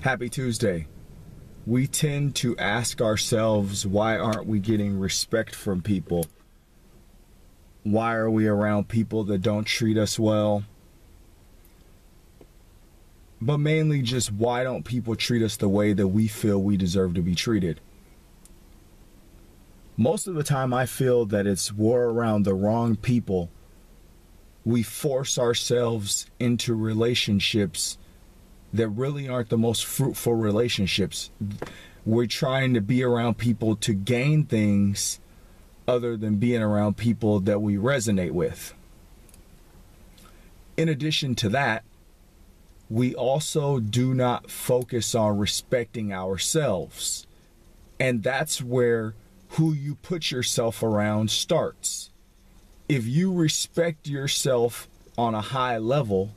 Happy Tuesday. We tend to ask ourselves, why aren't we getting respect from people? Why are we around people that don't treat us well? But mainly just, why don't people treat us the way that we feel we deserve to be treated? Most of the time I feel that we're around the wrong people. We force ourselves into relationships that really aren't the most fruitful relationships. We're trying to be around people to gain things other than being around people that we resonate with. In addition to that, we also do not focus on respecting ourselves. And that's where who you put yourself around starts. If you respect yourself on a high level,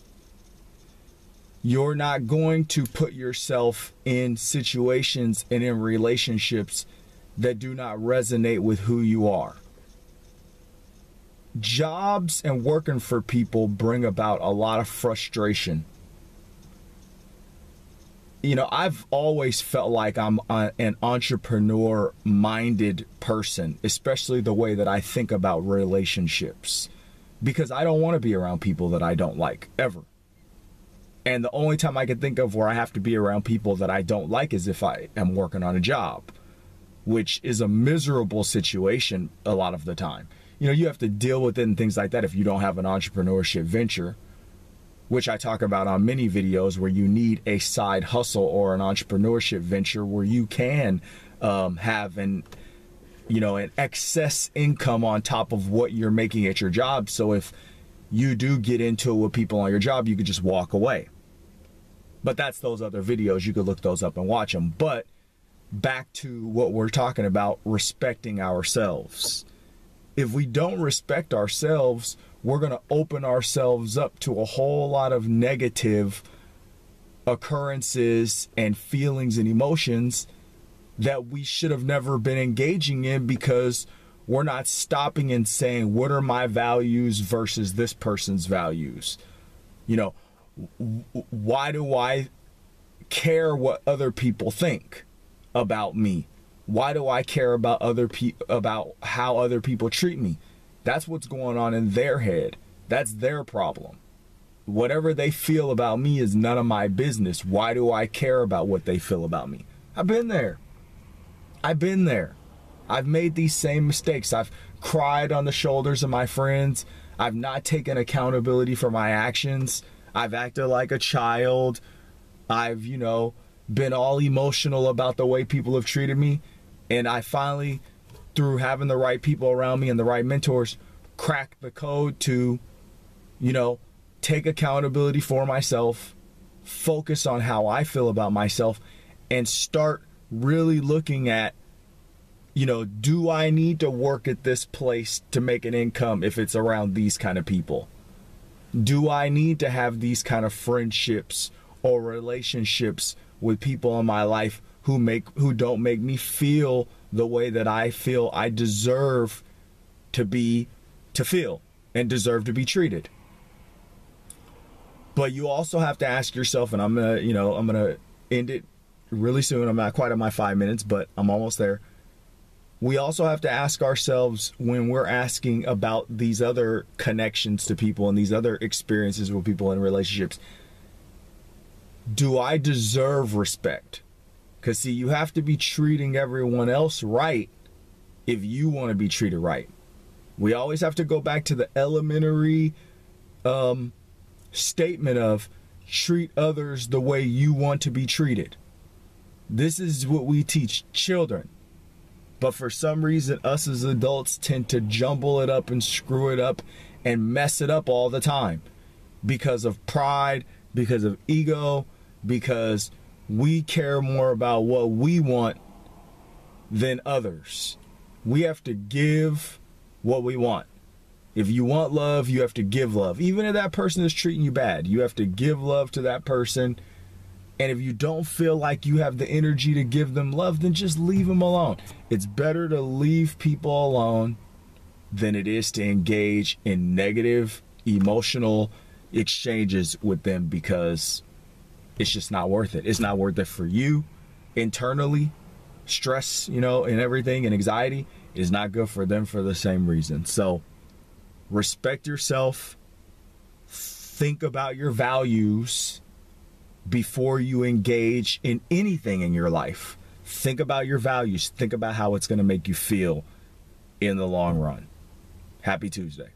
you're not going to put yourself in situations and in relationships that do not resonate with who you are. Jobs and working for people bring about a lot of frustration. You know, I've always felt like I'm an entrepreneur-minded person, especially the way that I think about relationships, because I don't want to be around people that I don't like, ever. And the only time I can think of where I have to be around people that I don't like is if I am working on a job, which is a miserable situation a lot of the time. You know, you have to deal with it and things like that if you don't have an entrepreneurship venture, which I talk about on many videos, where you need a side hustle or an entrepreneurship venture where you can have an excess income on top of what you're making at your job. So if you do get into it with people on your job, you could just walk away. But that's those other videos. You could look those up and watch them. But back to what we're talking about, respecting ourselves. If we don't respect ourselves, we're going to open ourselves up to a whole lot of negative occurrences and feelings and emotions that we should have never been engaging in, because we're not stopping and saying, what are my values versus this person's values? You know, why do I care what other people think about me? Why do I care about about how other people treat me? That's what's going on in their head. That's their problem. Whatever they feel about me is none of my business. Why do I care about what they feel about me? I've been there. I've been there. I've made these same mistakes. I've cried on the shoulders of my friends. I've not taken accountability for my actions. I've acted like a child. I've, been all emotional about the way people have treated me. And I finally, through having the right people around me and the right mentors, cracked the code to, take accountability for myself, focus on how I feel about myself, and start really looking at, do I need to work at this place to make an income if it's around these kind of people? Do I need to have these kind of friendships or relationships with people in my life who don't make me feel the way that I feel I deserve to feel and deserve to be treated? But you also have to ask yourself, and I'm gonna end it really soon. I'm not quite at my 5 minutes, but I'm almost there. We also have to ask ourselves, when we're asking about these other connections to people and these other experiences with people in relationships, do I deserve respect? Because see, you have to be treating everyone else right if you want to be treated right. We always have to go back to the elementary statement of treat others the way you want to be treated. This is what we teach children. But for some reason, us as adults tend to jumble it up and screw it up and mess it up all the time because of pride, because of ego, because we care more about what we want than others. We have to give what we want. If you want love, you have to give love. Even if that person is treating you bad, you have to give love to that person. And if you don't feel like you have the energy to give them love, then just leave them alone. It's better to leave people alone than it is to engage in negative emotional exchanges with them, because it's just not worth it. It's not worth it for you internally. Stress, and everything, and anxiety is not good for them for the same reason. So respect yourself. Think about your values before you engage in anything in your life. Think about your values. Think about how it's going to make you feel in the long run. Happy Tuesday.